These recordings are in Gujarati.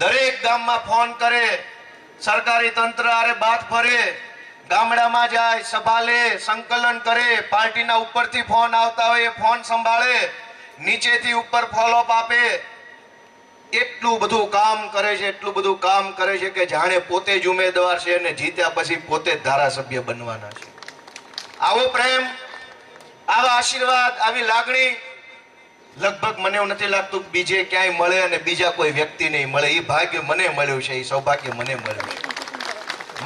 દરેક ગામમાં ફોન કરે, સરકારી તંત્ર આરે બાત ફરે, ગામડામાં જાય, સભા લે, સંકલન કરે, પાર્ટીના ઉપરથી ફોન આવતા હોય એ ફોન સંભાળે, નીચેથી ઉપર ફોલોઅપ આપે. એટલું બધું કામ કરે છે, એટલું બધું કામ કરે છે કે જાણે પોતે જ ઉમેદવાર છે અને જીત્યા પછી પોતે જ ધારાસભ્ય બનવાના છે. આવો પ્રેમ, આવા આશીર્વાદ, આવી લાગણી લગભગ મને એવું નથી લાગતું બીજે ક્યાંય મળે અને બીજા કોઈ વ્યક્તિ નહીં મળે. એ ભાગ્ય મને મળ્યું છે, એ સૌભાગ્ય મને મળ્યું છે.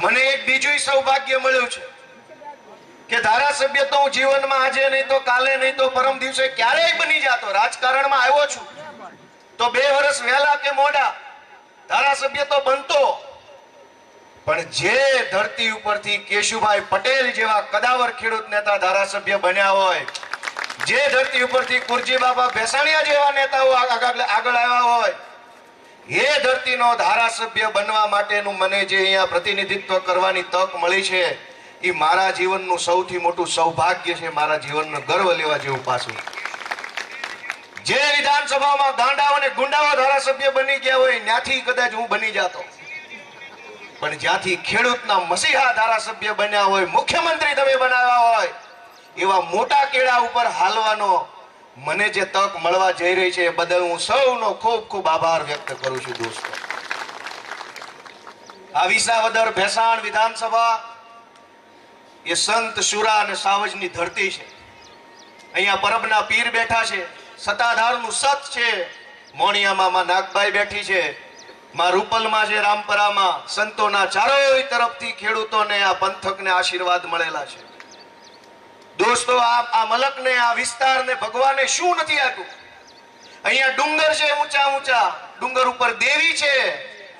મને એક બીજું સૌભાગ્ય મળ્યું છે કે ધારાસભ્ય તો હું જીવનમાં આજે નહીં તો કાલે નહીં તો પરમ દિવસે ક્યારેય બની જાતો. રાજકારણમાં આવ્યો છું તો 2 વર્ષ વહેલા કે મોડા ધારાસભ્ય તો બનતો, પણ જે ધરતી ઉપરથી કેશુભાઈ પટેલ જેવા કદાવર ખેડૂત નેતા ધારાસભ્ય બન્યા હોય, જે ધરતી ઉપરથી કુરજી બાબા ભેસાણીયા જેવા નેતાઓ આગળ આવ્યા હોય, એ ધરતીનો ધારાસભ્ય બનવા માટેનું મને જે અહીંયા પ્રતિનિધિત્વ કરવાની તક મળી છે, એ મારા જીવનનું સૌથી મોટું સૌભાગ્ય છે, મારા જીવનનો ગર્વ લેવા જેવું પાછું. જે વિધાનસભામાં ગાંડાઓ અને ગુંડાઓ ધારાસભ્ય બની ગયા હોય ત્યાંથી કદાચ હું બની જાતો, પણ જ્યાંથી ખેડૂતના મસીહા ધારાસભ્ય બન્યા હોય, મુખ્યમંત્રી તમે બનાવ્યા હોય, એવા મોટા કેળા ઉપર હાલવાનો મને જે તક મળવા જઈ રહી છે એ બદલ હું સૌનો ખૂબ ખૂબ આભાર વ્યક્ત કરું છું. દોસ્તો, આ વિસાવદર ભેસાણ વિધાનસભા એ સંત શુરા અને સાવજની ધરતી છે. અહીંયા પરબના પીર બેઠા છે, સતાધારનું સત છે, મોણિયામાં માં નાગબાઈ બેઠી છે, માં રૂપલમાં છે, રામપરામાં સંતોના ચારોય તરફથી ખેડૂતોને આ પંથકને આશીર્વાદ મળેલા છે. દોસ્તો, આ મલકને, આ વિસ્તારને ભગવાને શું નથી આપ્યું? અહીંયા ડુંગર છે, ઊંચા ઊંચા ડુંગર ઉપર દેવી છે,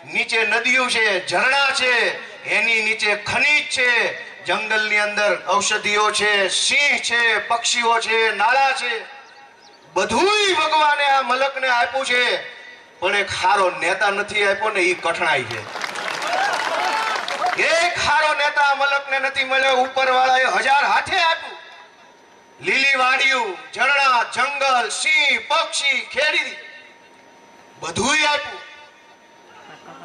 નીચે નદીઓ છે, ઝરણા છે, એની નીચે ખનીજ છે, જંગલની અંદર ઔષધિઓ છે, સિંહ છે, પક્ષીઓ છે, નાળા છે, બધુંય ભગવાને આ મલકને આપ્યું છે. પણ એક ખારો નેતા નથી આપ્યો ને, એ કઠણાઈ છે. એક ખારો નેતા મલકને નથી મળ્યો. ઉપરવાળાએ 1000 હાથે આપ્યું. લીલી વાડીઓ, ઝરણા, જંગલ, સિંહ, પક્ષી, ખેડી બધુંય આપ્યું,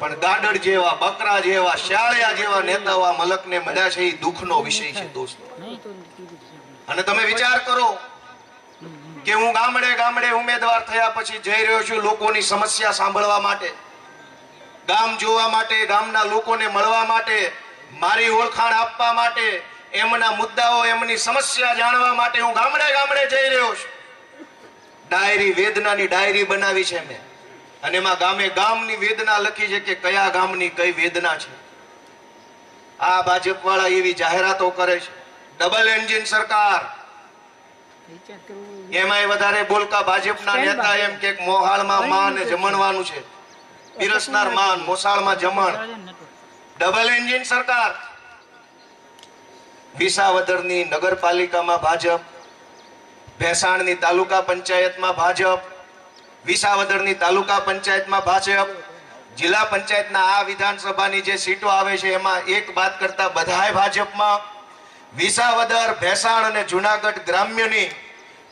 પણ ગાડર જેવા, બકરા જેવા, શાળિયા જેવા નેતાઓ આ મલકને મળ્યા છે, એ દુઃખનો વિષય છે. દોસ્તો, અને તમે વિચાર કરો કે હું ગામડે ગામડે ઉમેદવાર થયા પછી જઈ રહ્યો છું લોકોની સમસ્યા સાંભળવા માટે, ગામ જોવા માટે, ગામના લોકોને મળવા માટે, મારી ઓળખાણ આપવા માટે, એમના મુદ્દાઓ, એમની સમસ્યા જાણવા માટે હું ગામડે ગામડે જઈ રહ્યો છું. ડાયરી, વેદનાની ડાયરી બનાવી છે મેં, અને એમાં ગામે ગામની વેદના લખી છે કે કયા ગામની કઈ વેદના છે. આ ભાજપ વાળા એવી જાહેરાતો કરે છે, ડબલ એન્જિન સરકાર. એમાંય વધારે બોલકા ભાજપના નેતા એમ કે મોહાળમાં માન જમણવાનું છે, પીરસનાર માન, મોસાળમાં જમણ. ડબલ એન્જિન સરકાર. વિસાવદરની નગરપાલિકામાં ભાજપ, ભેસાણની તાલુકા પંચાયતમાં ભાજપ, વિસાવદરની તાલુકા પંચાયતમાં ભાજપ, જિલ્લા પંચાયતના આ વિધાનસભાની જે સીટો આવે છે એમાં એક બાદ કરતા બધાય ભાજપમાં. વિસાવદર, ભેસાણ અને જુનાગઢ ગ્રામ્યની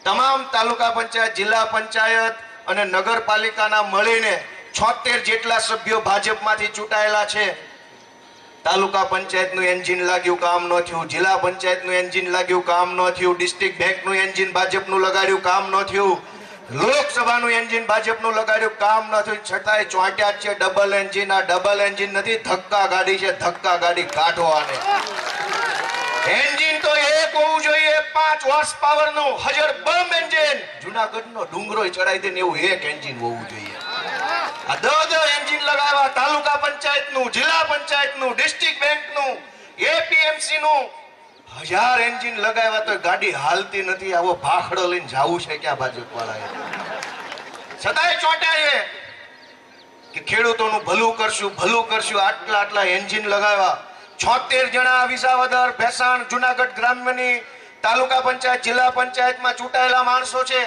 તમામ તાલુકા પંચાયત, જિલ્લા પંચાયત અને નગરપાલિકાના મળીને 76 જેટલા સભ્યો ભાજપમાંથી ચૂંટાયેલા છે. તાલુકા પંચાયતનું એન્જિન લાગ્યું, કામ ન થયું. જિલ્લા પંચાયતનું એન્જિન લાગ્યું, કામ ન થયું. ડિસ્ટ્રિક્ટ બેંકનું એન્જિન ભાજપનું લગાડ્યું, કામ ન થયું. લોકસભાનું એન્જિન ભાજપનું લગાડ્યું, કામ ન થયું. છતાંય ચોંટ્યા છે ડબલ એન્જિન. આ ડબલ એન્જિન નથી, ધક્કા ગાડી છે. ધક્કા ગાડી કાઢો આને. એન્જિન તો એક હોવું જોઈએ, 5 હોર્સ પાવરનું હજર બમ એન્જિન. જુનાગઢનો ડુંગરો ચડાઈ દે ને એવું એક એન્જિન હોવું જોઈએ. આ 10 એન્જિન લગાવ્યા, તાલુકા પંચાયતનું, જિલ્લા પંચાયતનું, ડિસ્ટ્રિક્ટ બેંકનું, એપીએમસી નું 1000 એન્જિન લગાવ્યા તો ગાડી હાલતી નથી. આવો ભાખડો લઈને જાવું છે ક્યાં ભાજપ વાળાએ? છતાંય ચોંટ્યા છે કે ખેડૂતોનું ભલું કરશું, ભલું કરશું. આટલા એન્જિન લગાવ્યા. 76 જણા વિસાવદર, ભેસાણ, જુનાગઢ ગ્રામ્યની તાલુકા પંચાયત, જિલ્લા પંચાયતમાં ચૂંટાયેલા માણસો છે,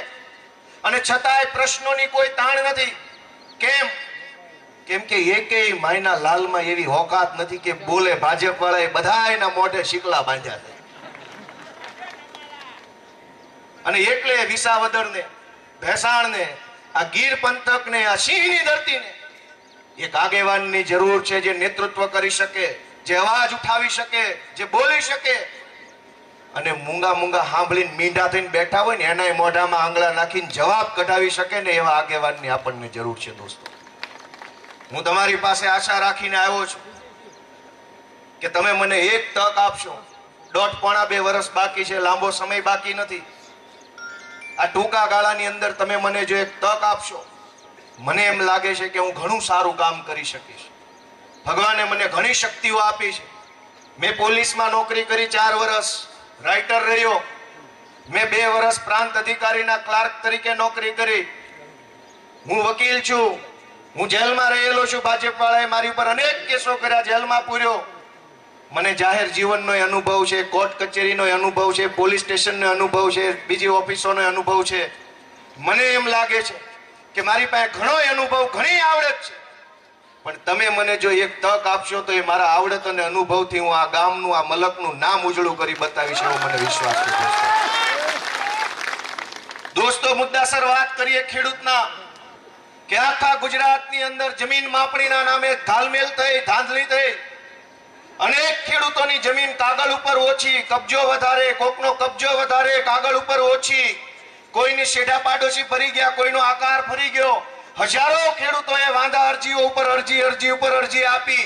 અને છતાંય પ્રશ્નોની કોઈ તાણ નથી. કેમ? કેમ કે એકેય માયના લાલમાં એવી હોકાત નથી કે બોલે. ભાજપ વાળાએ બધા એના મોઢે શીકલા બાંધ્યા છે, અને એટલે વિસાવદરને, ભેસાણને, આ ગીર પંથકને, આ સિંહની ધરતીને એક આગેવાનની જરૂર છે, જે નેતૃત્વ કરી શકે, જે અવાજ ઉઠાવી શકે, જે બોલી શકે. અને મૂંગા મૂંગા સાંભળીને મીંઢા થઈને બેઠા હોય ને એના મોઢામાં આંગળા નાખીને જવાબ કઢાવી શકે ને એવા આગેવાનની આપણને જરૂર છે. દોસ્તો, હું તમારી પાસે આશા રાખીને આવ્યો છું કે તમે મને એક તક આપશો. 1.5-2 વર્ષ બાકી છે, લાંબો સમય બાકી નથી. આ ટૂંકા ગાળાની અંદર તમે મને જો એક તક આપશો, મને એમ લાગે છે કે હું ઘણું સારું કામ કરી શકીશ. ભગવાને મને ઘણી શક્તિઓ આપી છે. મેં પોલીસમાં નોકરી કરી 4 વર્ષ, રાઇટર રહ્યો. મેં 2 વર્ષ પ્રાંત અધિકારીના ક્લાર્ક તરીકે નોકરી કરી. હું વકીલ છું. હું જેલમાં રહેલો છું. ભાજપ વાળાએ મારી ઉપર અનેક કેસો કર્યા, જેલમાં પૂર્યો. મને જાહેર જીવનનો અનુભવ છે, કોર્ટ કચેરીનો અનુભવ છે, પોલીસ સ્ટેશનનો અનુભવ છે, બીજી ઓફિસોનો અનુભવ છે. મને એમ લાગે છે કે મારી પાસે ઘણો અનુભવ, ઘણી આવડત છે. પણ તમે મને જો એક તક આપશો તો એ મારા આવડત અને અનુભવથી હું આ ગામનું, આ મલકનું નામ ઉજળું કરી બતાવીશ, એવો મને વિશ્વાસ છે. દોસ્તો, મુદ્દાસર વાત કરીએ ખેડૂતના, કે આખા ગુજરાતની અંદર જમીન માપણીના નામે ઘાલમેલ થઈ, ધાંધલી થઈ. અનેક ખેડૂતોની જમીન કાગળ ઉપર ઓછી, કબજો વધારે, કોકનો કબજો વધારે, કાગળ ઉપર ઓછી. કોઈની શેઢા પાડોશી ફરી ગયા, કોઈનો આકાર ફરી ગયો. હજારો ખેડૂતોએ વાંધા અરજીઓ ઉપર અરજી ઉપર અરજી આપી.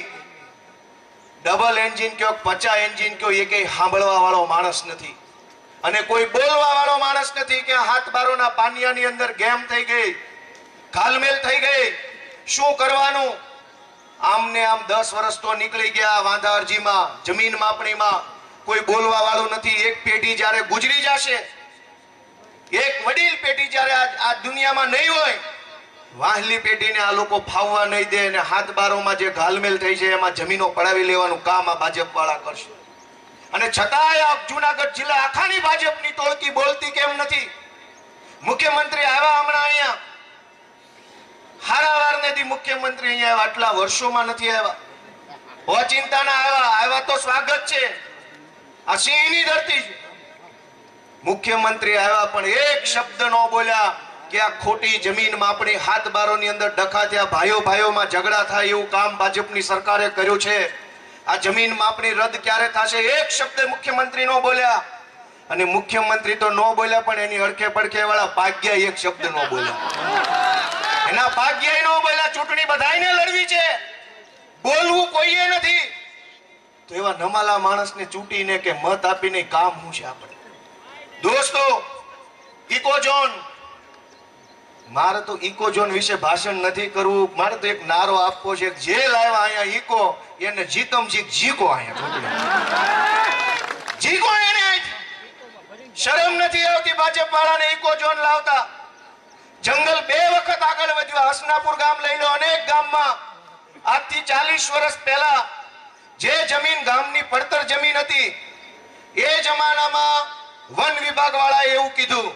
ડબલ એન્જિન કયો, 50 એન્જિન કયો, એ કઈ સાંભળવા વાળો માણસ નથી અને કોઈ બોલવા વાળો માણસ નથી. કે હાથ બારોના પાનિયાની અંદર ગેમ થઈ ગઈ, ઘાલમેલ થઈ ગઈ. શું કરવાનું? આમને આમ 10 વર્ષ તો નીકળી ગયા વાંધા અરજીમાં, જમીન માપણીમાં. કોઈ બોલવા વાળું નથી. એક પેઢી જ્યારે ગુજરી જશે, એક વડીલ પેઢી જ્યારે આ દુનિયામાં નહીં હોય, વાહલી પેઢીને આ લોકો ફાવવા નહીં દે અને હાથ બારોમાં જે ઘાલમેલ થઈ છે એમાં જમીનો પડાવી લેવાનું કામ આ ભાજપ વાળા કરશે. અને છતાંય આ જુનાગઢ જિલ્લા આખાની ભાજપની ટોળકી બોલતી કેમ નથી? મુખ્યમંત્રી આવ્યા હમણાં અહીંયા, હારાવારનેથી મુખ્યમંત્રી અહીંયા આવ્યા, આટલા વર્ષોમાં નથી આવ્યા. ઓચિંતાના આવ્યા તો સ્વાગત છે. આ સિંહની ધરતી છે. મુખ્યમંત્રી આવ્યા પણ એક શબ્દ ન બોલ્યા કે આ ખોટી જમીન માપણી, હાથ બારોની અંદર ડખા થયા, ભાઈઓ ભાઈઓમાં ઝઘડા થાય એવું કામ ભાજપની સરકારે કર્યું છે. આ જમીન માપણી રદ ક્યારે થશે? એક શબ્દ મુખ્યમંત્રી ન બોલ્યા. અને મુખ્યમંત્રી તો ન બોલ્યા પણ એની અડખે પડખે વાળા ભાગ્યા એક શબ્દ ન બોલ્યા. એના ભાગ્યા ન બોલ્યા. ચૂંટણી બધાયને લડવી છે, બોલવું કોઈએ નથી. તો એવા નમાલા માણસને ચૂંટીને કે મત આપીને કામ શું છે આપણે? દોસ્તો, ઇકોઝોન, મારે તો ઇકોઝોન વિશે ભાષણ નથી કરવું. મારે તો એક નારો આપવો છે, જે લાવ્યા અહીંયા ઇકો એને જીતમ જીકો અહીંયા જીકો એને. શરમ નથી આવતી ભાજપ વાળાને ઇકોઝોન લાવતા? જંગલ 2 વખત આગળ વધ્યો. હસનાપુર ગામ લઈ લો, અનેક ગામમાં આજથી 40 વર્ષ પહેલા જે જમીન ગામની પડતર જમીન હતી, એ જમાનામાં વન વિભાગ વાળાએ એવું કીધું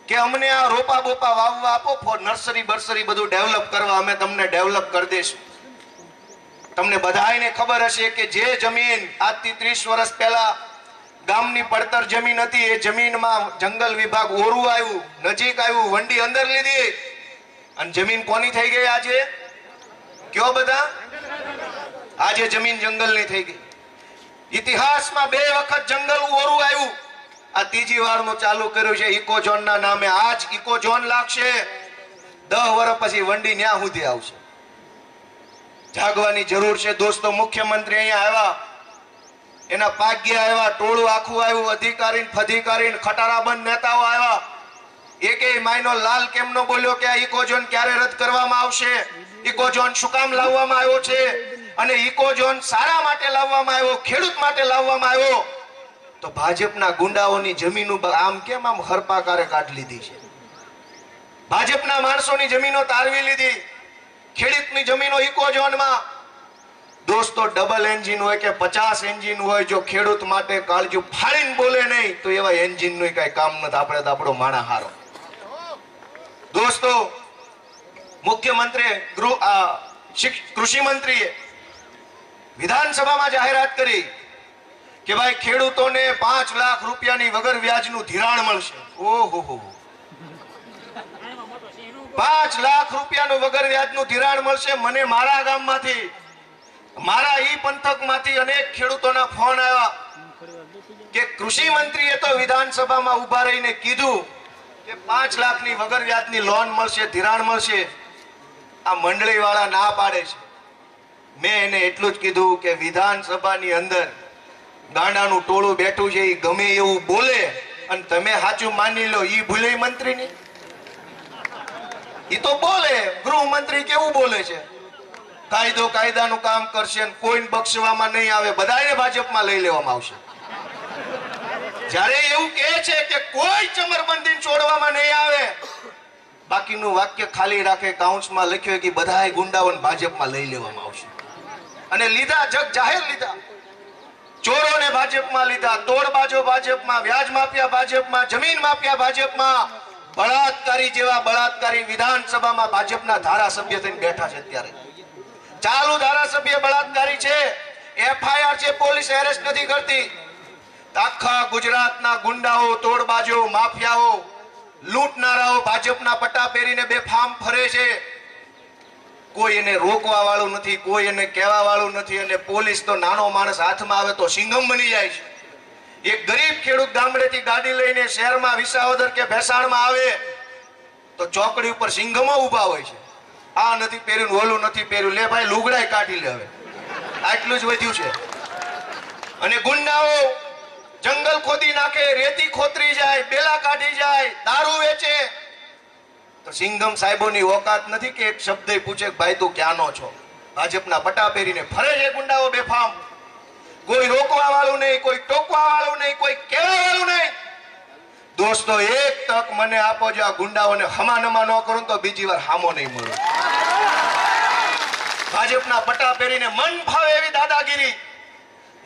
કે અમને આ રોપા બોપા વાવવા આપો, નર્સરી બર્સરી બધું ડેવલપ કરવા અમે તમને ડેવલપ કરી દઈશું. તમને બધાને ખબર હશે કે જે જમીન આજથી 30 વર્ષ પહેલા ગામની પડતર જમીન હતી, એ જમીનમાં જંગલ વિભાગ ઓરું આવ્યું, નજીક આવ્યું, વંડી અંદર લીધી અને જમીન કોની થઈ ગઈ આજે? કયો બધા? આજે જમીન જંગલની થઈ ગઈ. ઇતિહાસમાં 2 વખત જંગલ ઓરું આવ્યું. આ 3જી વારનું ચાલુ કર્યું છે ઇકોઝોનના નામે. આજ ઇકોઝોન લાગશે, 10 વર્ષ પછી વંડી ન્યા સુધી આવશે. જાગવાની જરૂર છે દોસ્તો. મુખ્યમંત્રી અહીંયા આવ્યા, એના પાગ્યા આવ્યા, ટોળું આખું આવ્યું, અધિકારી ફધિકારી ખટારાબંધ નેતાઓ આવ્યા. એકેય માયનો લાલ કેમ નો બોલ્યો કે આ ઇકોઝોન ક્યારે રદ કરવામાં આવશે? ઇકોઝોન શું કામ લાવવામાં આવ્યો છે? અને ઇકોઝોન સારા માટે લાવવામાં આવ્યો, ખેડૂત માટે લાવવામાં આવ્યો. તો ભાજપના ગુંડાઓની જમીનો આમ કેમ આમ હરપાકારે કાઢી લીધી છે? ભાજપના માણસોની જમીનો તારવી લીધી, ખેડૂતની જમીનો ઇકોઝોનમાં. દોસ્તો, ડબલ એન્જિન હોય કે 50 એન્જિન હોય, જો ખેડૂત માટે કાળજુ ફાડીને બોલે નહીં તો એવા એન્જિનનું કઈ કામ નથી. આપણે તો આપણો માણા હારો. દોસ્તો, મુખ્યમંત્રી કૃષિ મંત્રીએ વિધાનસભામાં જાહેરાત કરી કે ભાઈ ખેડૂતોને 5 લાખ રૂપિયાની વગર વ્યાજનું ધિરાણ મળશે. ઓહો, 5 લાખ રૂપિયાનું વગર વ્યાજનું ધિરાણ મળશે. મને મારા ગામમાંથી, મારા ઈ પંથકમાંથી અનેક ખેડૂતોના ફોન આવ્યા કે કૃષિ મંત્રીએ તો વિધાનસભામાં ઉભા રહીને કીધું કે 5 લાખની વગર વ્યાજની લોન મળશે, ધિરાણ મળશે. આ મંડળી વાળા ના પાડે છે. મેં એને એટલું જ કીધું કે વિધાનસભાની અંદર ગાંડાનું ટોળું બેઠું છે, એ ગમે એવું બોલે અને તમે સાચું માની લો. ઈ ભૂલે મંત્રી ની, ઈ તો બોલે. ગૃહમંત્રી કેવું બોલે છે, કાયદો કાયદાનું કામ કરશે, કોઈને બક્ષવામાં નહીં આવે, બધાને ભાજપમાં લઈ લેવામાં આવશે. જ્યારે એવું કહે છે કે કોઈ ચમરબંધી છોડવામાં નહીં આવે, બાકીનું વાક્ય ખાલી રાખે, કાઉન્સમાં લખ્યું કે બધાય ગુંડાઓને ભાજપમાં લઈ લેવામાં આવશે. અને લીધા, જગ જાહેર લીધા. ચોરોને ભાજપમાં લીધા, તોડબાજો ભાજપમાં, વ્યાજ માફિયા ભાજપમાં, જમીન માફિયા ભાજપમાં, બળાત્કારી જેવા બળાત્કારી વિધાનસભામાં ભાજપના ધારાસભ્ય થઈને બેઠા છે. અત્યારે ચાલુ ધારાસભ્ય બળાત્કારી છે, FIR છે, પોલીસ એરેસ્ટ નથી કરતી. આખા ગુજરાતના ગુંડાઓ, તોડબાજો, માફિયાઓ, લૂંટનારાઓ ભાજપના પટ્ટા પહેરીને બેફામ ફરે છે. કોઈ એને રોકવા વાળું નથી, કોઈ એને કહેવા વાળું નથી. અને પોલીસ તો નાનો માણસ હાથમાં આવે તો સિંઘમ બની જાય છે. એક ગરીબ ખેડૂત ગામડેથી ગાડી લઈને શહેરમાં વિસાવદર કે ભેસાણમાં આવે તો ચોકડી ઉપર સિંઘમો ઉભા હોય છે. આ નથી પહેર્યું, ઓલું નથી પહેર્યું, લે ભાઈ લુગડાય કાઢી લે. હવે આટલું જ વધ્યું છે. અને ગુંડાઓ જંગલ ખોદી નાખે, રેતી ખોતરી જાય, બેલા કાઢી જાય, દારૂ વેચે. તો સિંઘમ સાહેબોની ઓકાત નથી કે એક શબ્દ પૂછે ભાઈ તું ક્યાંનો છો. ભાજપના પટ્ટા પહેરીને ફરે છે ગુંડાઓ બેફામ. કોઈ રોકવા વાળું નહીં, કોઈ ટોકવા વાળું નહીં, કોઈ કહેવા વાળું નહીં. દોસ્તો, એક તક મને આપો, જો આ ગુંડાઓને હમાનમા ન કરું તો બીજી વાર હામો નહીં મળે. ભાજપના પટ્ટા પહેરીને મન ફાવે એવી દાદાગીરી.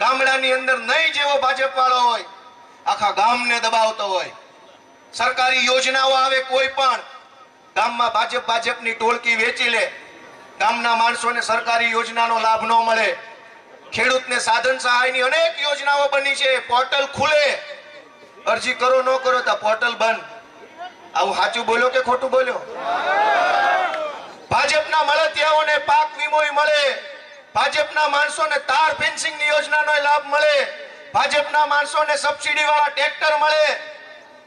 ગામડાની અંદર નહીં જેવો ભાજપ વાળો હોય, આખા ગામને દબાવતો હોય. સરકારી યોજનાઓ આવે કોઈ પણ ગામમાં, ભાજપની ટોળકી વેચી લે. ગામના માણસોને સરકારી યોજનાનો લાભ ન મળે. ખેડૂતને સાધન સહાયની અનેક યોજનાઓ બની છે, પોર્ટલ ખુલે, અરજી કરો ન કરો તો પોર્ટલ બંધ. આવું સાચું બોલ્યો કે ખોટું બોલ્યો? ભાજપના મળતિયાઓને પાક વીમો મળે, ભાજપના માણસોને તાર ફેન્સિંગની યોજનાનો લાભ મળે, ભાજપના માણસોને સબસિડી વાળા ટ્રેક્ટર મળે.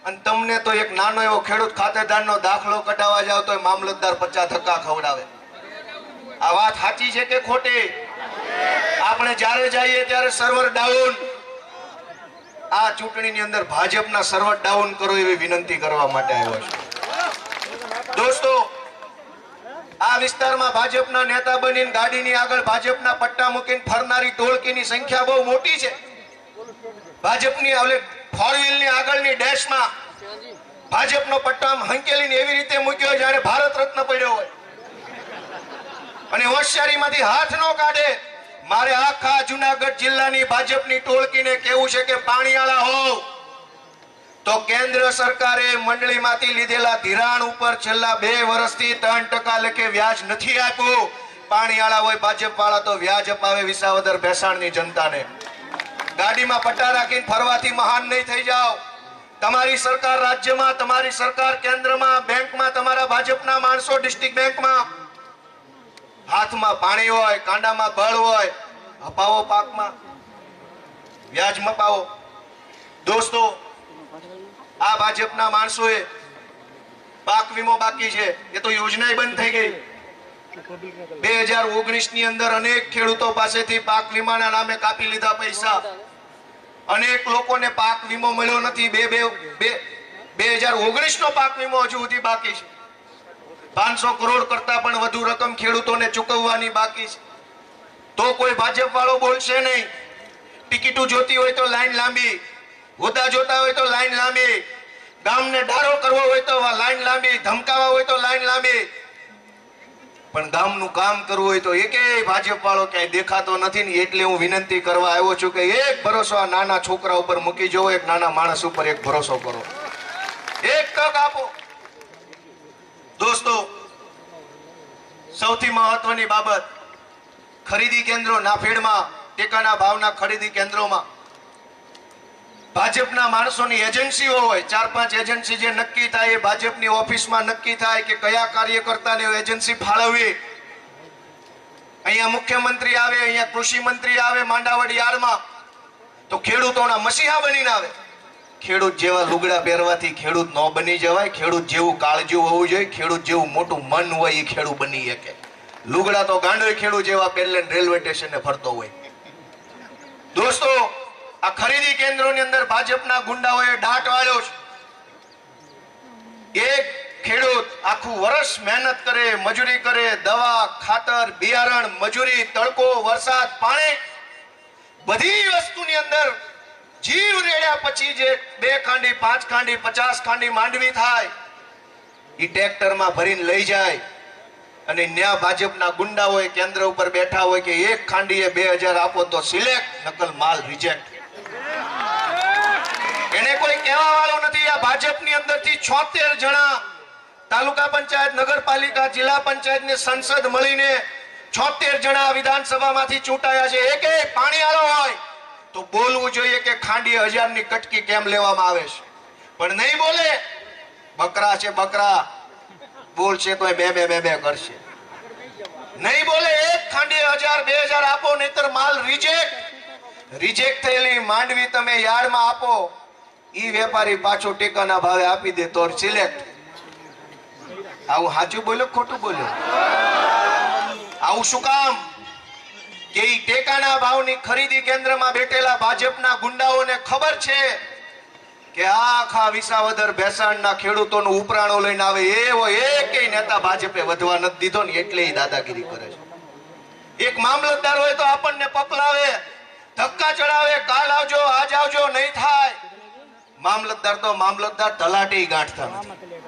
અને તમને તો એક નાનો એવો ખેડૂત ખાતેદારનો દાખલો કઢાવવા જાવ તો મામલતદાર 50 ધક્કા ખવડાવે. આ વાત સાચી છે કે ખોટી? આપણે જ્યારે જઈએ ત્યારે સર્વર ડાઉન. આ ચૂંટણીની અંદર ભાજપના સર્વર ડાઉન કરો એવી વિનંતી કરવા માટે આવ્યો છે. દોસ્તો, આ વિસ્તારમાં ભાજપના નેતા બનીને ગાડીની આગળ ભાજપના પટ્ટા મૂકીને ફરનારી ટોળકીની સંખ્યા બહુ મોટી છે. ભાજપની ફોર વ્હીલની આગળની ડેશમાં ભાજપનો પટ્ટો આમ હંકેલીને એવી રીતે મૂક્યો જાણે ભારત રત્ન પડ્યો હોય. અને હોશિયારીમાંથી હાથ ન કાઢે. મારે આખા જુનાગઢ જિલ્લાની ભાજપની ટોળકીને કેવું છે કે પાણીયાળા હોવ તો કેન્દ્ર સરકારે મંડળીમાંથી લીધેલા ધિરાણ ઉપર છેલ્લા 2 વર્ષથી 3% લેખે વ્યાજ નથી આપ્યું. પાણીયાળા હોય ભાજપ વાળા તો વ્યાજ અપાવે વિસાવદર ભેસાણની જનતાને. ગાડીમાં પટ્ટા રાખીને ફરવાથી મહાન નહીં થઈ જાઓ. તમારી સરકાર રાજ્યમાં, તમારી સરકાર કેન્દ્રમાં, બેંકમાં તમારા ભાજપના માણસો, ડિસ્ટ્રિક્ટ બેંકમાં હાથમાં પાણી હોય, કાંડામાં બળ હોય, અપાવો પાકમાં, વ્યાજ મપાવો. દોસ્તો, આ ભાજપના માણસોએ પાક વીમો બાકી છે, એ તો યોજના બંધ થઈ ગઈ. 2019 ની અંદર અનેક ખેડૂતો પાસેથી પાક વીમાના નામે કાપી લીધા પૈસા. અનેક લોકોને પાક વીમો મળ્યો નથી. 2019 નો પાક વીમો હજુ સુધી બાકી છે. 500 કરોડ કરતા પણ વધુ રકમ ખેડૂતોને ચૂકવવાની બાકી છે. તો કોઈ ભાજપ વાળો બોલશે નહીં. ટિકિટો જોતી હોય તો લાઈન લાંબી, હોદ્દા જોતા હોય તો લાઈન લાંબી, ગામને ડારો કરવો હોય તો લાઈન લાંબી, ધમકાવા હોય તો લાઈન લાંબી. પણ ગામનું કામ કરવું હોય તો એકેય ભાજપ વાળો ક્યાંય દેખાતો નથી ને. એટલે હું વિનંતી કરવા આવ્યો છું કે એક ભરોસો આ નાના છોકરા ઉપર મૂકી જવો, એક નાના માણસ ઉપર એક ભરોસો કરો, એક તક આપો. દોસ્તો, સૌથી મહત્વની બાબત, ખરીદી કેન્દ્રો, નાફેડમાં ટેકાના ભાવના ખરીદી કેન્દ્રોમાં ભાજપના માણસોની એજન્સીઓ હોય, 4-5 એજન્સી જે નક્કી થાય એ ભાજપની ઓફિસમાં નક્કી થાય કે કયા કાર્યકર્તાને એજન્સી ફાળવવી. અહીંયા મુખ્યમંત્રી આવે, અહીંયા કૃષિ મંત્રી આવે માંડાવડી યાર્ડમાં, તો ખેડૂતોના મસીહા બનીને આવે. ખેડૂત જેવા લુગડા પહેરવાથી ખેડૂત ન બની જવાય. ખેડૂત જેવું કાળજું હોવું જોઈએ, ખેડૂત જેવું મોટું મન હોય એ ખેડૂત બની શકે. લુગડા તો ગાંડોય ખેડૂત જેવા પહેરલે રેલવે સ્ટેશને ફરતો હોય. દોસ્તો, આ ખરીદી કેન્દ્રોની અંદર ભાજપના ગુંડાઓએ દાટ વાળ્યો છે. એક ખેડૂત આખું વર્ષ મહેનત કરે, મજૂરી કરે, દવા, ખાતર, બિયારણ, મજૂરી, તડકો, વરસાદ, પાણી, બધી વસ્તુની અંદર જીવ રેડ્યા પછી જે 2 ખાંડી, 5 ખાંડી, 50 ખાંડી માંડવી થાય એ ટ્રેક્ટરમાં ભરીને લઈ જાય. અને ન્યા ભાજપના ગુંડાઓએ કેન્દ્ર ઉપર બેઠા હોય કે 1 ખાંડીએ 2000 આપો તો સિલેક્ટ, નકલ માલ રિજેક્ટ. એને કોઈ કહેવા વાળો નથી. આ ભાજપની અંદરથી 76 જણા તાલુકા પંચાયત, નગરપાલિકા, જિલ્લા પંચાયતની સંસદ મળીને 76 જણા વિધાનસભામાંથી ચૂંટાયા છે. એક પાણીવાળો હોય તો બોલવું જોઈએ કે ખાંડી 1000 ની કટકી કેમ લેવામાં આવે છે, પણ નહીં બોલે. બકરા છે બકરા, બોલશે તો બે કરશે. નહીં બોલે. 1 ખાંડી 1000, 2000 આપો, નહીતર માલ રિજેક્ટ. રિજેક્ટ થયેલી માંડવી તમે યાર્ડમાં આપો, ઈ વેપારી પાછો ટેકાના ભાવે આપી દે તો સિલેક્ટ. આવું સાચું બોલ્યો ખોટું બોલ્યો? આવું શું કામ? કે ઈ ટેકાના ભાવની ખરીદી કેન્દ્રમાં બેઠેલા ભાજપના ગુંડાઓને ખબર છે કે આખા વિસાવદર ભેસાણના ખેડૂતોનું ઉપરાણો લઈને આવે એવો એકેય નેતા ભાજપે વધવા નથી દીધો ને, એટલે ઈ દાદાગીરી કરે છે. એક મામલતદાર હોય તો આપણને પકલાવે, ધક્કા ચડાવે, કાલ આવજો, આજ આવજો, નહીં થાય. મામલતદાર તો મામલતદાર, તલાટી ગાંઠતા નથી.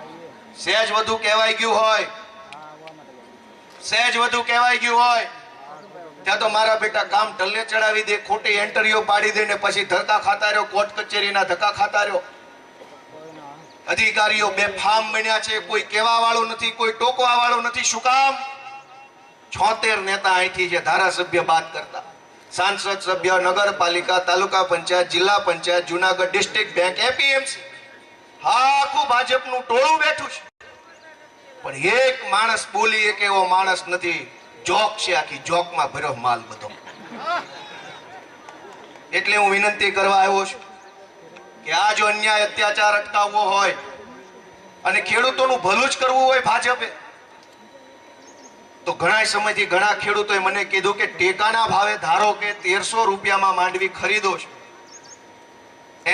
સહેજ વધુ કહેવાય ગયું હોય, સહેજ વધુ કહેવાય ગયું હોય ત્યાં તો મારા બેટા કામ ટલ્લે ચડાવી દે, ખોટી એન્ટરીઓ પાડી દે ને પછી ધક્કા ખાતા રહ્યો, કોર્ટ કચેરીના ધક્કા ખાતા રહ્યો. અધિકારીઓ બેફામ બન્યા છે. કોઈ કહેવા વાળું નથી, કોઈ ટોકવા વાળું નથી. શું કામ? 76 નેતા અહીંથી છે, ધારાસભ્ય બાદ કરતા, સાંસદ સભ્ય, નગરપાલિકા, તાલુકા પંચાયત, જિલ્લા panchayat, Junagadh district bank, APMC, આખું ભાજપનું ટોળું બેઠું છે. પણ એક માણસ બોલી એક એવો માણસ નથી. જોક છે, આખી જોકમાં ભર્યો માલ બધો. એટલે હું વિનંતી કરવા આવ્યો છું કે આ જો અન્યાય અત્યાચાર અટકાવવો હોય અને ખેડૂતોનું ભલું જ કરવું હોય ભાજપે, તો ઘણા સમયથી ઘણા ખેડૂતોએ મને કીધું કે ટેકાના ભાવે ધારો કે 1300 રૂપિયામાં માંડવી ખરીદો છો,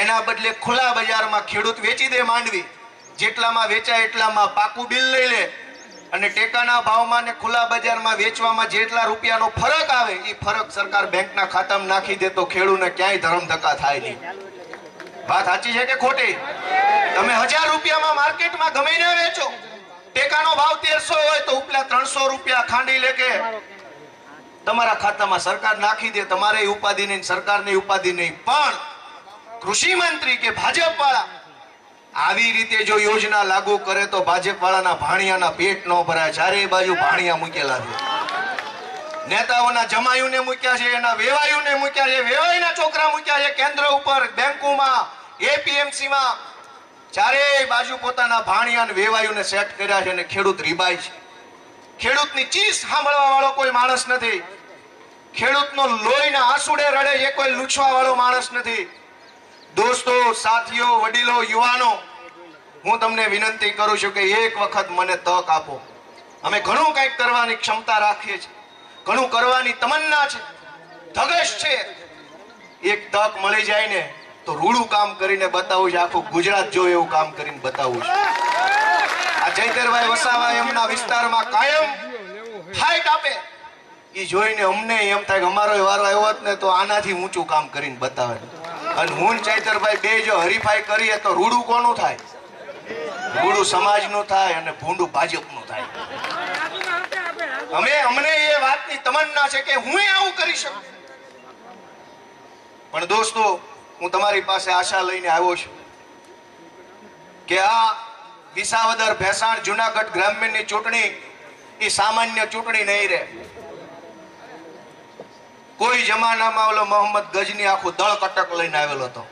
એના બદલે ખુલ્લા બજારમાં ખેડૂત વેચી દે માંડવી, જેટલામાં વેચાય એટલામાં પાકું બિલ લઈ લે અને ટેકાના ભાવમાં ને ખુલ્લા બજારમાં વેચવામાં જેટલા રૂપિયાનો ફરક આવે એ ફરક સરકાર બેંકના ખાતામાં નાખી દે તો ખેડૂતને ક્યાંય ધરમ ધક્કા થાય નહીં. વાત સાચી છે કે ખોટી? તમે 1000 રૂપિયામાં માર્કેટમાં ગમે ને વેચો, ટેકાનો ભાવ 1300 હોય તો ઉપલા 300 રૂપિયા ખાંડી લેકે તમારા ખાતામાં સરકાર નાખી દે. તમારે ઉપાધિ નહીં, સરકારની ઉપાધિ નહીં. પણ કૃષિ મંત્રી કે ભાજપ વાળા આવી રીતે જો યોજના લાગુ કરે તો ભાજપ વાળાના ભાણિયાના પેટ ન ભરાય. ચારે બાજુ ભાણિયા મૂકેલા છે. નેતાઓના જમાયુને મૂક્યા છે, એના વેવાયુને મૂક્યા છે, વેવાઈના છોકરા મૂક્યા છે કેન્દ્ર ઉપર, બેંકોમાં, એપીએમસીમાં. ચારે બાજુ પોતાના ભાણિયા વેવાયુને સેટ કર્યા છે અને ખેડૂત રીબાય છે. ખેડૂતની ચીસ સાંભળવા વાળો કોઈ માણસ નથી. ખેડૂતનો લોહીના આંસુડે રડે એ કોઈ લૂછવા વાળો માણસ નથી. દોસ્તો, સાથીઓ, વડીલો, યુવાનો, હું તમને વિનંતી કરું છું કે એક વખત મને તક આપો. અમે ઘણું કંઈક કરવાની ક્ષમતા રાખીએ છીએ, ઘણું કરવાની તમન્ના છે, ધગશ છે. એક તક મળી જાય ને તો રૂડું કામ કરીને બતાવું છે, આખું ગુજરાત જો એવું કામ કરીને બતાવું છે. આ જયદરભાઈ વસાવા એમના વિસ્તારમાં કાયમ ફાઇટ આપે, એ જોઈને અમને એમ થાય કે અમારો વારો આવ્યો હોત ને તો આનાથી ઊંચું કામ કરીને બતાવે. અને હું ચૈતરભાઈ બે જો હરીફાઈ કરીએ તો રૂડું કોનું થાય? રૂડું સમાજનું થાય અને ભૂંડું ભાજપનું થાય. અમને એ વાતની તમન્ના છે કે હું આવું કરી શકું. પણ દોસ્તો, હું તમારી પાસે આશા લઈને આવ્યો છું કે આ વિસાવદર, ભેસાણ, જુનાગઢ ગ્રામ્યની ચૂંટણી એ સામાન્ય ચૂંટણી નહીં રહે. કોઈ જમાનામાં ઓલો મોહમ્મદ ગજની આખું દળ કટક લઈને આવેલો હતો.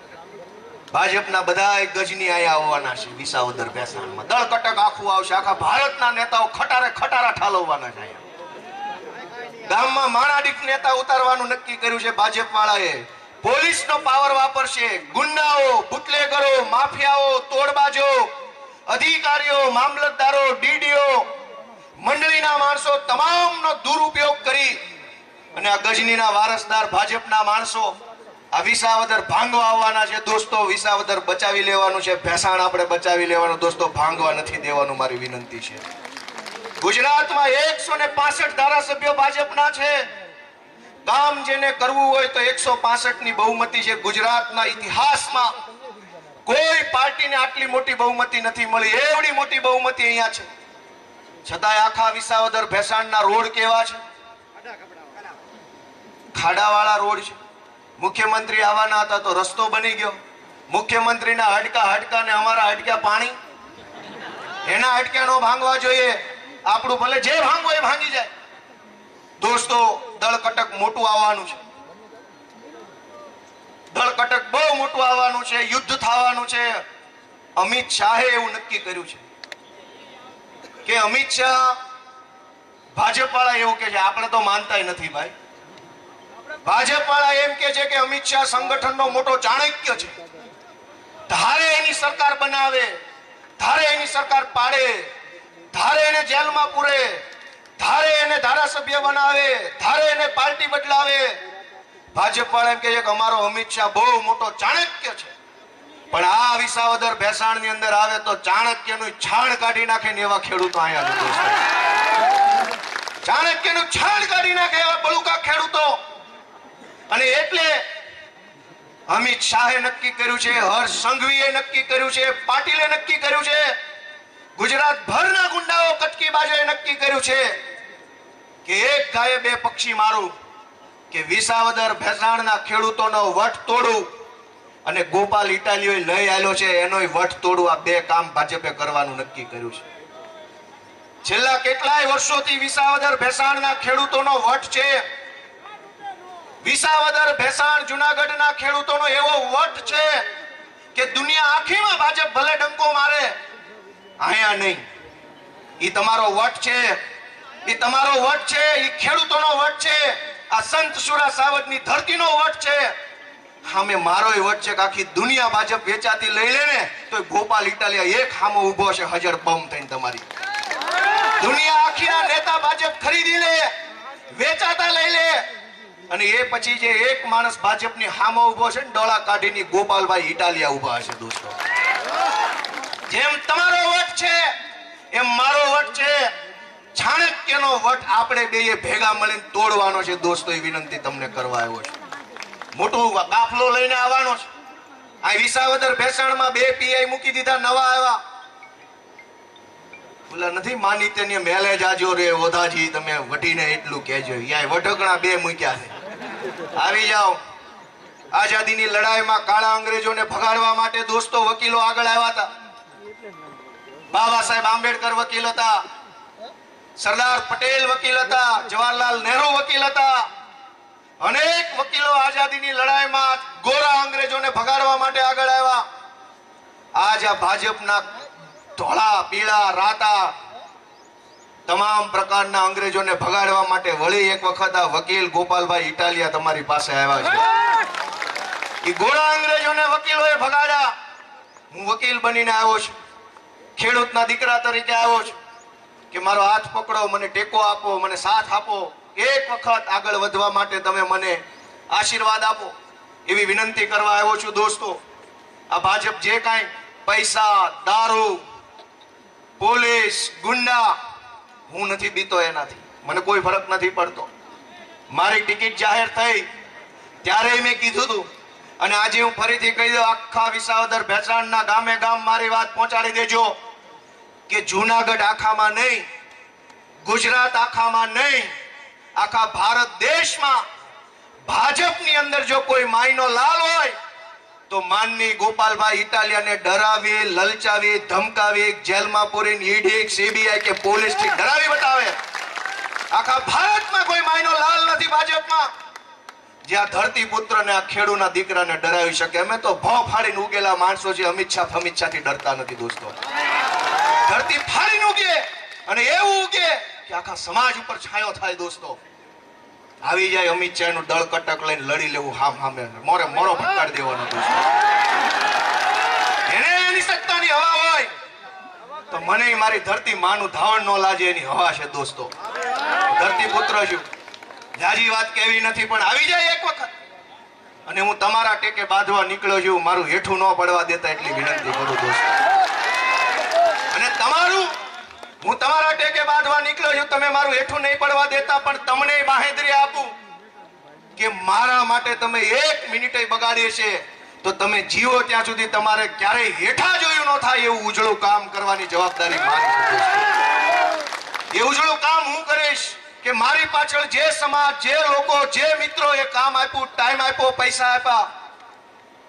ભાજપના બધા ગજની અહીંયા આવવાના છે વિસાવદર ભેસાણમાં. દળકટક આખું આવશે. આખા ભારતના નેતાઓ ખટારે ખટારા ઠાલવવાના છે અહીંયા. ગામમાં માણાડીક નેતા ઉતારવાનું નક્કી કર્યું છે ભાજપ વાળાએ. પોલીસનો પાવર વાપરશે. ગુંડાઓ, બુટલેગરો, માફિયાઓ, તોડબાજો, અધિકારીઓ, મામલતદારો, ડીડીઓ, મંડળીના માણસો તમામનો દુરુપયોગ કરી અને આ ગજનીના વારસદાર ભાજપના માણસો આ વિસાવદર ભાંગવા આવવાના છે દોસ્તો. વિસાવદર બચાવી લેવાનું છે. ભેસાણ આપણે બચાવી લેવાનું દોસ્તો. ભાંગવા નથી દેવાનું. મારી વિનંતી છે. ગુજરાતમાં 165 ધારાસભ્યો ભાજપના છે. કામ જેને કરવું હોય તો 165 ની બહુમતી છે. ગુજરાતના ઇતિહાસમાં કોઈ પાર્ટીને આટલી મોટી બહુમતી નથી મળી. એવડી મોટી બહુમતી અહીંયા છે. છતાંય આખા વિસાવદર ભેસાણના રોડ કેવા છે? ખાડાવાળા રોડ છે. મુખ્યમંત્રી આવવાના હતા તો રસ્તો બની ગયો. મુખ્યમંત્રીના હડકા ને અમારા હડકા પાણી. એના હડકા નો ભાંગવા જોઈએ. આપણું ભલે જે ભાંગવો એ ભાંગી જાય. દોસ્તો, દળકટક મોટું આવવાનું છે. દળકટક બહુ મોટું આવવાનું છે. યુદ્ધ થવાનું છે. અમિત શાહે એવું નક્કી કર્યું છે કે અમિત શાહ, ભાજપ વાળા એવું કે છે. આપણે તો માનતાય નથી ભાઈ. ભાજપ વાળા એમ કે છે કે અમિત શાહ સંગઠનનો મોટો ચાણક્ય છે. ધારે એની સરકાર બનાવે, ધારે એની સરકાર પાડે, ધારે એને જેલમાં પૂરે, ધારે એને ધારાસભ્ય બનાવે, ધારે એને પાર્ટી બદલાવે. ભાજપ વાળા એમ કે છે કે અમારો અમિત શાહ બહુ મોટો ચાણક્ય છે. પણ આ વિસાવદર ભેસાણ ની અંદર આવે તો ચાણક્યનું છાણ કાઢી નાખે ને એવા ખેડૂતો અહીંયા છે દોસ્તો. ચાણક્યનું છાણ કાઢી નાખે એવા બળુકા ખેડૂતો. અને એટલે અમિત શાહે નક્કી કર્યું છે, હર્ષ સંઘવીએ નક્કી કર્યું છે, પાટીલે નક્કી કર્યું છે, ગુજરાત ભરના ગુંડાઓ કટકીબાજોએ નક્કી કર્યું છે કે એક ગાયે બે પક્ષી મારું, કે વિસાવદર ભેસાણના ખેડૂતોનો વટ તોડું અને ગોપાલ ઇટાલીઓ લઈ આવેલો છે એનોય વટ તોડું. આ બે કામ ભાજપે કરવાનું નક્કી કર્યું છે. છેલ્લા કેટલાય વર્ષોથી વિસાવદર ભેસાણના ખેડૂતોનો વટ છે. વિસાવદર ભેસાણ જુનાગઢના ખેડૂતોનો એવો વટ છે કે દુનિયા આખીમાં ભાજપ ભલે ડંકો મારે, અહીંયા નહીં. ઈ તમારો વટ છે. ઈ તમારો વટ છે. ઈ ખેડૂતોનો વટ છે. આ સંત સુરા સાવજની ધરતીનો વટ છે. સામે મારોય વટ છે કે આખી દુનિયા ભાજપ વેચાતી લઈ લે ને તો ગોપાલ ઇટાલિયા એક સામે ઉભો છે હજર બમ થઈને. તમારી દુનિયા આખીના નેતા ભાજપ ખરીદી લે, વેચાતા લઈ લે, અને એ પછી જે એક માણસ ભાજપની સામે ઉભો છે ને ડોળા કાઢીની ગોપાલભાઈ ઇટાલિયા ઉભા છે દોસ્તો. જેમ તમારો વટ છે એમ મારો વટ છે. ચાણક્યનો વટ આપણે બેય ભેગા મળીને તોડવાનો છે દોસ્તો. એ વિનંતી તમને કરવા આવ્યો છે. મોટું કાફલો લઈને આવવાનો છે. આ વિસાવદર ભેસાણમાં 2 પીઆઈ મૂકી દીધા, નવા આવ્યા. બોલા નથી માની તેની મેલે જાજો રે ઓધાજી, તમે વટીને એટલું કહેજો. યાય વઢકણા 2 મૂક્યા છે. આવી જાઓ. આઝાદીની લડાઈમાં કાળા અંગ્રેજોને ભગાડવા માટે દોસ્તો વકીલો આગળ આવ્યા હતા. બાબા સાહેબ આંબેડકર વકીલ હતા, સરદાર પટેલ વકીલ હતા, જવાહરલાલ નહેરુ વકીલ હતા. અનેક વકીલો આઝાદીની લડાઈમાં ગોરા અંગ્રેજોને ભગાડવા માટે આગળ આવ્યા. આજ આ ભાજપના ધોળા, પીળા, રાતા તમામ પ્રકારના અંગ્રેજોને ભગાડવા માટે વળી એક વખત આ વકીલ ગોપાલભાઈ ઇટાલિયા તમારી પાસે આવ્યા છે. એ ગોરા અંગ્રેજોને વકીલોએ ભગાડ્યા. હું વકીલ બનીને આવ્યો છું, ખેડૂતના દીકરા તરીકે આવ્યો છું કે મારો હાથ પકડો, મને ટેકો આપો, મને સાથ આપો. એક વખત આગળ વધવા માટે તમે મને આશીર્વાદ આપો એવી વિનંતી કરવા આવ્યો છું દોસ્તો. આ ભાજપ જે કાંઈ પૈસા, દારૂ, પોલીસ, ગુંડા, હું નથી બીતો એનાથી. મને કોઈ ફરક નથી પડતો. મારી ટિકિટ જાહેર થઈ ત્યારે મેં કીધું હતું અને આજે હું ફરીથી કહી દઉં, આખા વિસાવદર ભેસાણના ગામે ગામ મારી વાત પહોંચાડી દેજો કે જુનાગઢ આખામાં નહીં, ગુજરાત આખામાં નહીં, આખા ભારત દેશમાં ભાજપની અંદર જો કોઈ માયનો લાલ હોય તો માનની ગોપાલભાઈ ઇટાલિયાને ડરાવી, લલચાવી, ધમકાવી, જેલમાં પૂરીને ઈડી, સીબીઆઈ કે પોલીસ થી ડરાવી બતાવે. આખા ભારતમાં કોઈ માયનો લાલ નથી ભાજપમાં. જ્યાં ધરતી પુત્ર ને આ ખેડૂના દીકરાને ડરાવી શકે. અમે તો ભો ફાડીને ઉગેલા માણસો છે, અમિત શાહથી ડરતા નથી દોસ્તો. ધરતી ફાડીને ઉગે અને એવું ઉગે કે આખા સમાજ ઉપર છાયો થાય દોસ્તો. આવી જાય અમિત શાહ નું દળ કટક લઈને લડી લેવું, હામે મોરે મોરો ફટકારી દેવાનો દોસ્તો. એને એની સત્તાની હવા હોય તો મને મારી ધરતી માનું ધાવણ નો લાજે એની હવા છે દોસ્તો. ધરતી પુત્ર છું, જાજી વાત કેવી નથી, પણ આવી જાય એક વખત અને હું તમારા ટેકે બાંધવા નીકળ્યો છું. મારું હેઠું ન પડવા દેતા એટલી વિનંતી કરું દોસ્તો. અને તમારું હું તમારા ટેકે બાંધવા નીકળ્યો છું, તમે મારું હેઠું નહીં પડવા દેતા, પણ તમને બાહેધરી આપું કે મારા માટે તમે 1 મિનિટે બગાડી છે તો તમે જીવો ત્યાં સુધી તમારે ક્યારેય હેઠા જોયું ન થાય એવું ઉજળું કામ કરવાની જવાબદારી મારી છે. એ ઉજળું કામ હું કરીશ કે મારી પાછળ જે સમાજ, જે લોકો, જે મિત્રો એ કામ આપ્યું, ટાઈમ આપ્યો, પૈસા આપ્યા,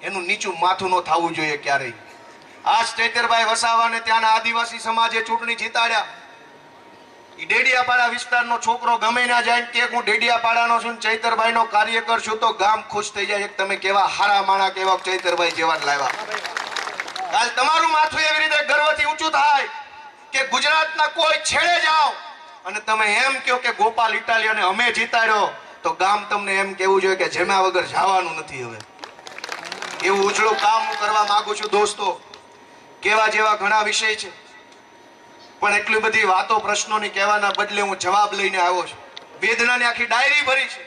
એનું નીચું માથું ન થવું જોઈએ ક્યારેય. આ ચૈતરભાઈ વસાવાને ત્યાંના આદિવાસી સમાજે ચૂંટણી જીતાડ્યા. એ ડેડિયાપાડા વિસ્તારનો છોકરો ગમે ના જાય કે હું ડેડિયાપાડાનો છું, ચૈતરભાઈનો કાર્યકર છું, તો ગામ ખુશ થઈ જાય. તમે કેવા હારા માણા, કેવા ચૈતરભાઈ જેવા લાવ્યા. કાલ તમારું માથું એવી રીતે ગર્વથી ઊંચું થાય કે ગુજરાતના કોઈ છેડે જાઓ અને તમે એમ કહો કે ગોપાલ ઇટાલિયાને અમે જીતાડ્યો, તો ગામ તમને એમ કેવું જોઈએ કે જેમાં વગર જવાનું નથી. હવે એવું ઉજળું કામ હું કરવા માંગુ છું દોસ્તો. કેવા જેવા ઘણા વિષય છે, પણ એટલી બધી વાતો પ્રશ્નોની કહેવાના બદલે હું જવાબ લઈને આવ્યો છું. વેદનાની આખી ડાયરી ભરી છે.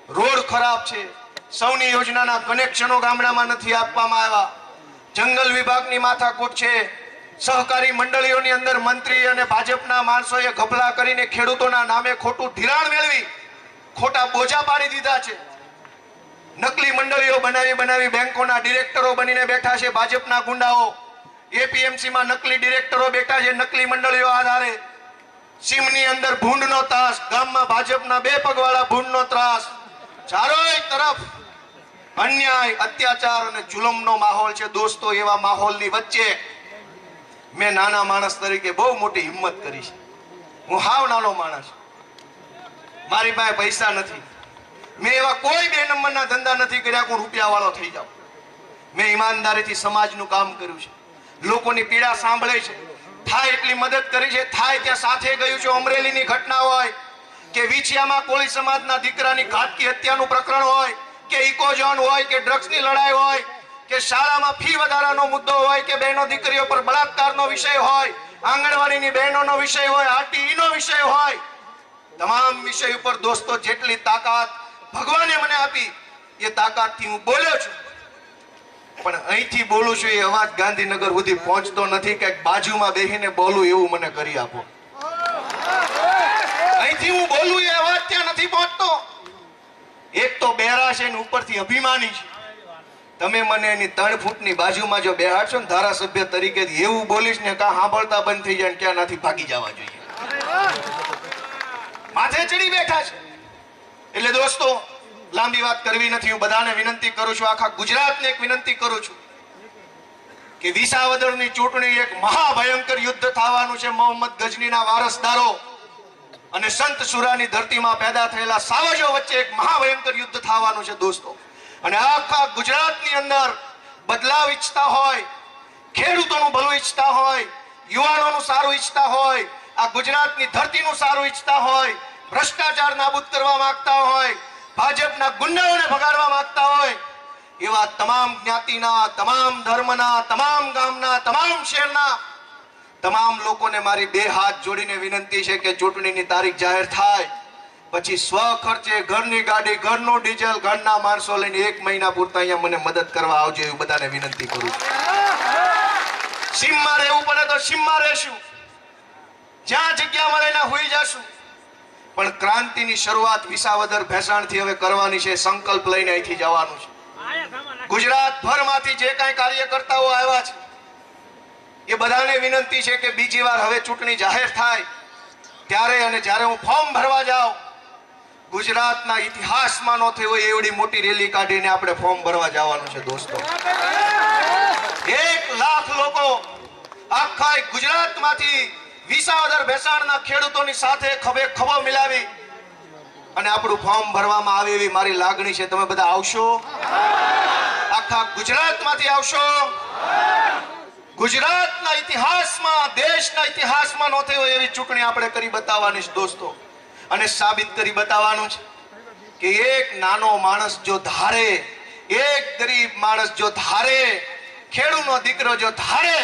રોડ ખરાબ છે, સૌની યોજનાના કનેક્શનો ગામડામાં નથી આપવામાં આવ્યા, જંગલ વિભાગની માથાકૂટ છે, સહકારી મંડળીઓની અંદર મંત્રી અને ભાજપના માણસોએ ઘપલા કરીને ખેડૂતોના નામે ખોટું ધિરાણ મેળવી ખોટા બોજા પાડી દીધા છે. નકલી મંડળીઓ બનાવી બેંકોના ડિરેક્ટરો બનીને બેઠા છે ભાજપના ગુંડાઓ. એપીએમસી માં નકલી ડિરેક્ટરો બેઠા છે નકલી મંડળીઓ આધારે. સીમની અંદર ભૂંડનો ત્રાસ, ગામમાં ભાજપના 2 પગવાળા ભૂંડનો ત્રાસ. ચારોય તરફ અન્યાય, અત્યાચાર અને જુલમનો માહોલ છે દોસ્તો. એવા માહોલની વચ્ચે મેં નાના માણસ તરીકે બહુ મોટી હિંમત કરી છે. હું હાવ નાનો માણસ, મારી પાસે પૈસા નથી, મેં એવા કોઈ 2 નંબરના ધંધા નથી કર્યા કે હું રૂપિયા વાળો થઈ જાઉં. મેં ઈમાનદારીથી સમાજનું કામ કર્યું છે, લોકોની પીડા સાંભળે છે, થાય એટલી મદદ કરી છે, થાય ત્યાં સાથે ગયું છે. અમરેલીની ઘટના હોય કે વિછિયામાં કોળી સમાજના દીકરાની ઘાતકી હત્યાનું પ્રકરણ હોય કે ઇકોઝોન હોય કે ડ્રગ્સની લડાઈ હોય કે શાળામાં ફી વધારાનો મુદ્દો હોય કે બહેનો દીકરીઓ પર બળાત્કારનો વિષય હોય, આંગણવાડીની બહેનોનો વિષય હોય, આરટીઈનો વિષય હોય, તમામ વિષય ઉપર દોસ્તો જેટલી તાકાત ભગવાને મને આપી એ તાકાતથી હું બોલ્યો છું. પણ અહીંથી બોલું છું એ અવાજ ગાંધીનગર સુધી પહોંચતો નથી કે બાજુમાં બેસીને બોલું એવું મને કરી આપો. અહીંથી હું બોલું એ અવાજ ત્યાં નથી પહોંચતો. એક તો બેરા છે ને ઉપરથી અભિમાની છે. તમે મને એની 3 ફૂટની બાજુમાં જો બેહાડશો ને ધારાસભ્ય તરીકે એવું બોલીશ ને કાં સાંભળતા બંધ થઈ જાય ને ક્યાં નથી ભાગી જવા જોઈએ. માથે ચડી બેઠા છે. એટલે દોસ્તો લાંબી વાત કરવી નથી. હું બધાને વિનંતી કરું છું, આખા ગુજરાતને એક વિનંતી કરું છું કે વિસાવદરની ચૂંટણી એક મહાભયંકર યુદ્ધ થવાનું છે. મોહમ્મદ ગજનીના વારસદારો અને સંત સુરાની ધરતીમાં પેદા થયેલા સાવજો વચ્ચે એક મહાભયંકર યુદ્ધ થવાનું છે દોસ્તો. અને આખા ગુજરાતની અંદર બદલાવ ઈચ્છતા હોય, ખેડૂતોનું ભલું ઈચ્છતા હોય, યુવાનોનું સારું ઈચ્છતા હોય, આ ગુજરાતની ધરતીનું સારું ઈચ્છતા હોય, ભ્રષ્ટાચાર નાબૂદ કરવા માંગતા હોય, ભાજપના ગુંડાઓને ભગાડવા માંગતા હોય, એવા તમામ જ્ઞાતિના, તમામ ધર્મના, તમામ ગામના, તમામ શહેરના તમામ લોકોને મારી 2 હાથ જોડીને વિનંતી છે કે ચૂંટણીની તારીખ જાહેર થાય પછી સ્વ ખર્ચે ઘરની ગાડી, ઘરનું ડીઝલ, ઘરના માણસો લઈને 1 મહિના પૂરતા અહીંયા મને મદદ કરવા આવજો એવું બધાને વિનંતી કરું છું. સીમમાં રહેવું પડે તો સીમમાં રહેશું, જ્યાં જગ્યા મળે ના હોઈ જશું. પણ ક્રાંતિની શરૂઆત વિસાવદર ભેસાણથી હવે કરવાની છે. સંકલ્પ લઈને અહીંથી જવાનું છે. ગુજરાત ભરમાંથી જે કાંઈ કાર્યકર્તાઓ આવ્યા છે એ બધાને વિનંતી છે કે બીજી વાર હવે ચૂંટણી જાહેર થાય ત્યારે અને જ્યારે હું ફોર્મ ભરવા જાઉં, ગુજરાતના ઇતિહાસમાં ન થઈ હોય એવડી મોટી રેલી કાઢીને આપણે ફોર્મ ભરવા જવાનું છે દોસ્તો. 1 લાખ લોકો આખા ગુજરાતમાંથી વિસાવદર ભેસાણના ખેડૂતોની સાથે ખભે ખભો મિલાવી અને આપણું ફોર્મ ભરવામાં આવે એવી મારી લાગણી છે. તમે બધા આવશો? આખા ગુજરાતમાંથી આવશો? ગુજરાતના ઇતિહાસમાં, દેશના ઇતિહાસમાં ન થઈ હોય એવી ચૂંટણી આપણે કરી બતાવવાની છે દોસ્તો. અને સાબિત કરી બતાવવાનું છે કે એક નાનો માણસ જો ધારે, એક ગરીબ માણસ જો ધારે, ખેડૂતનો દીકરો જો ધારે,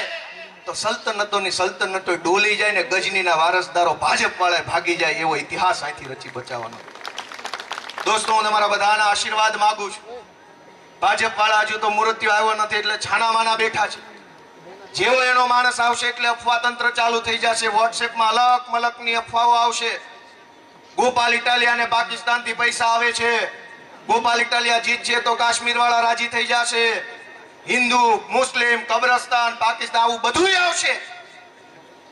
તો સલ્તનતોની સલ્તનતો ડોલી જાય ને ગજનીના વારસદારો ભાજપ વાળા ભાગી જાય એવો ઇતિહાસ અહીંથી રચી બચાવવાનો. દોસ્તો, હું તમારા બધાના આશીર્વાદ માંગુ છું. ભાજપ વાળા હજુ તો મૃત્યુ આવ્યો નથી એટલે છાનામાના બેઠા છે. જેવો એનો માણસ આવશે એટલે અફવા તંત્ર ચાલુ થઈ જશે. વોટ્સએપમાં અલગ મલકની અફવાઓ આવશે. ગોપાલ ઇટાલિયાને પાકિસ્તાનથી પૈસા આવે છે, ગોપાલ ઇટાલિયા જીતશે તો કાશ્મીર વાળા રાજી થઈ જશે, હિન્દુ મુસ્લિમ કબ્રસ્તાન પાકિસ્તાન આવું બધું આવશે.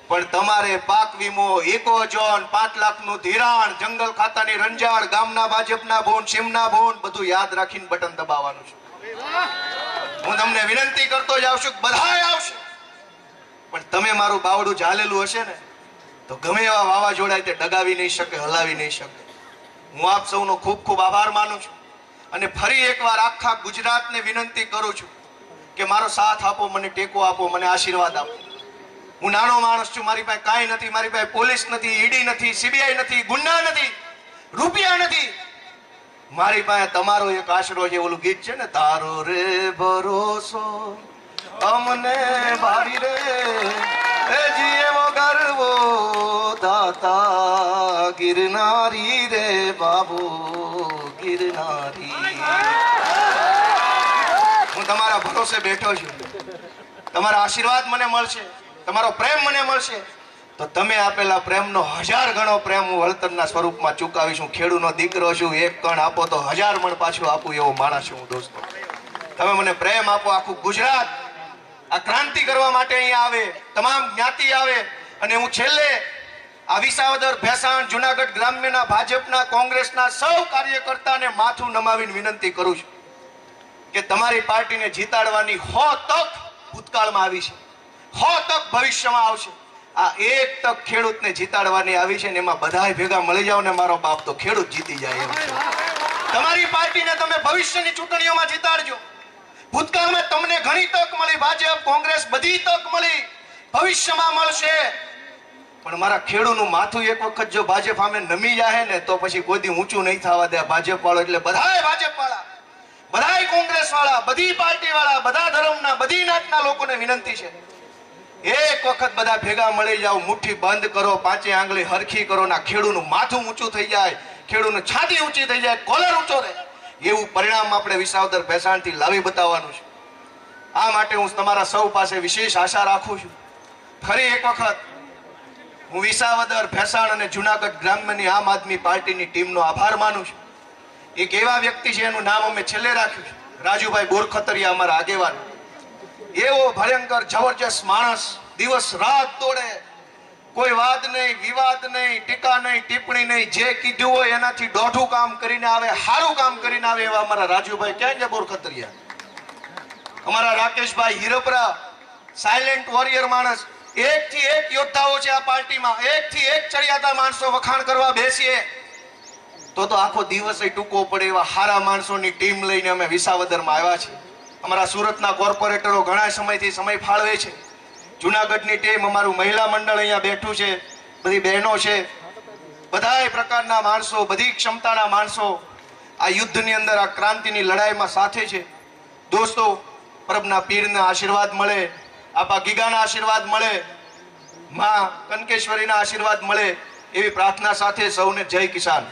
પણ તમારે પાક વીમો, ઇકો ઝોન, 5 લાખનું ધિરાણ, જંગલ ખાતાની રંજાડ, ગામના ભાજપના બોન, સીમના બોન બધું યાદ રાખીને બટન દબાવવાનું છે. હું તમને વિનંતી કરતો જાઉં છું, બધાય આવશે. પણ તમે મારું બાવડું ઝાલેલું હશે ને તો ગમે એવા વાવાઝોડાય તે ડગાવી નહીં શકે, હલાવી નહીં શકે. હું આપ સૌનો ખૂબ ખૂબ આભાર માનું છું અને ફરી એકવાર આખા ગુજરાતને વિનંતી કરું છું કે મારો સાથ આપો, મને ટેકો આપો, મને આશીર્વાદ આપો. હું નાનો માણસ છું, મારી પાસે કાંઈ નથી, મારી પાસે પોલીસ નથી, ઈડી નથી, સીબીઆઈ નથી, ગુંડા નથી, રૂપિયા નથી. મારી પાસે તમારો એક આશરો છે. ઓલું ગીત છે ને, તારો રે ભરોસો અમને ભારી રે, એ જીવો ગરવો દાતા ગિરનારી રે બાબુ ગિરનારી. હું તમારા ભરોસે બેઠો છું. તમારા આશીર્વાદ મને મળશે, તમારો પ્રેમ મને મળશે તો તમે આપેલા પ્રેમનો 1000 ગણો પ્રેમ હું વળતરના સ્વરૂપમાં ચૂકવીશ. હું ખેડૂતનો દીકરો છું. 1 કણ આપો તો 1000 મણ પાછું આપું એવો માણસ છું હું દોસ્તો. તમે મને પ્રેમ આપો. આખું ગુજરાત આ ક્રાંતિ કરવા માટે અહીંયા આવે, તમામ જ્ઞાતિ આવે. અને હું છેલ્લે આ વિસાવદર, ભેસાણ, જુનાગઢ ગ્રામ્યના ભાજપના, કોંગ્રેસના સૌ કાર્યકર્તાને માથું નમાવીને વિનંતી કરું છું કે તમારી પાર્ટીને જીતાડવાની 100 તક ભૂતકાળમાં આવી છે, 100 તક ભવિષ્યમાં આવશે. આ એક તક ખેડૂતને જીતાડવાની આવી છે ને એમાં બધાય ભેગા મળી જાવ ને મારો બાપ તો ખેડૂત જીતી જાય એમ છે. તમારી પાર્ટીને તમે ભવિષ્યની ચૂંટણીઓમાં જીતાડજો. ભૂતકાળમાં તમને ઘણી તક મળી, ભાજપ, કોંગ્રેસ બધી તક મળી, ભવિષ્યમાં મળશે. પણ મારા ખેડૂતનું માથું એક વખત જો ભાજપ સામે નમી જાય ને તો પછી કોઈ દી ઊંચું નહીં થવા દે. ભાજપ વાળો એટલે બધાય ભાજપ વાળા, બધાય કોંગ્રેસ વાળા, બધી પાર્ટી વાળા, બધા ધર્મના, બધી નાતના લોકોને વિનંતી છે, એક વખત બધા ભેગા મળી જાવ, મુઠ્ઠી બંધ કરો, 5 આંગળી હરખી કરો ના ખેડૂતનું માથું ઊંચું થઈ જાય, ખેડૂતનું છાતી ઊંચી થઈ જાય, કોલર ઊંચો રહે એવું પરિણામ આપણે વિસાવદર ભેસાણથી લાવી બતાવવાનું છે. આ માટે હું તમારા સૌ પાસે વિશેષ આશા રાખું છું. ફરી એક વખત હું વિસાવદર, ભેસાણ અને જુનાગઢ ગ્રામ્યની આમ આદમી પાર્ટીની ટીમનો આભાર માનું છું. એક એવા વ્યક્તિ છે એનું નામ અમે છેલ્લે રાખ્યું છે, રાજુભાઈ બોરખતરિયા, અમારા આગેવાન. એવો ભયંકર જબરજસ્ત માણસ, દિવસ રાત દોડે, કોઈ વાદ નહીં, વિવાદ નહીં, ટીકા નહીં, ટિપ્પણી નહીં, જે કીધું હોય એનાથી દોઢું કામ કરીને આવે, સારું કામ કરીને આવે એવા અમારા રાજુભાઈ ક્યાં છે બોરખતરિયા. અમારા રાકેશભાઈ હિરપરા, સાયલેન્ટ વોરિયર માણસ. 1 થી 1 યોદ્ધાઓ છે આ પાર્ટીમાં, 1 થી 1 ચડિયાતા માણસો. વખાણ કરવા બેસીએ તો આખો દિવસ ટૂંકો પડે એવા સારા માણસોની ટીમ લઈને અમે વિસાવદરમાં આવ્યા છીએ. અમારા સુરતના કોર્પોરેટરો ઘણા સમયથી સમય ફાળવે છે. જુનાગઢની ટીમ, અમારું મહિલા મંડળ અહીંયા બેઠું છે, બધી બહેનો છે, બધાય પ્રકારના માણસો, બધી ક્ષમતાના માણસો આ યુદ્ધની અંદર, આ ક્રાંતિની લડાઈમાં સાથે છે. દોસ્તો, પરબના પીરના આશીર્વાદ મળે, આપા ગીગાના આશીર્વાદ મળે, માં કનકેશ્વરીના આશીર્વાદ મળે એવી પ્રાર્થના સાથે સૌને જય કિસાન.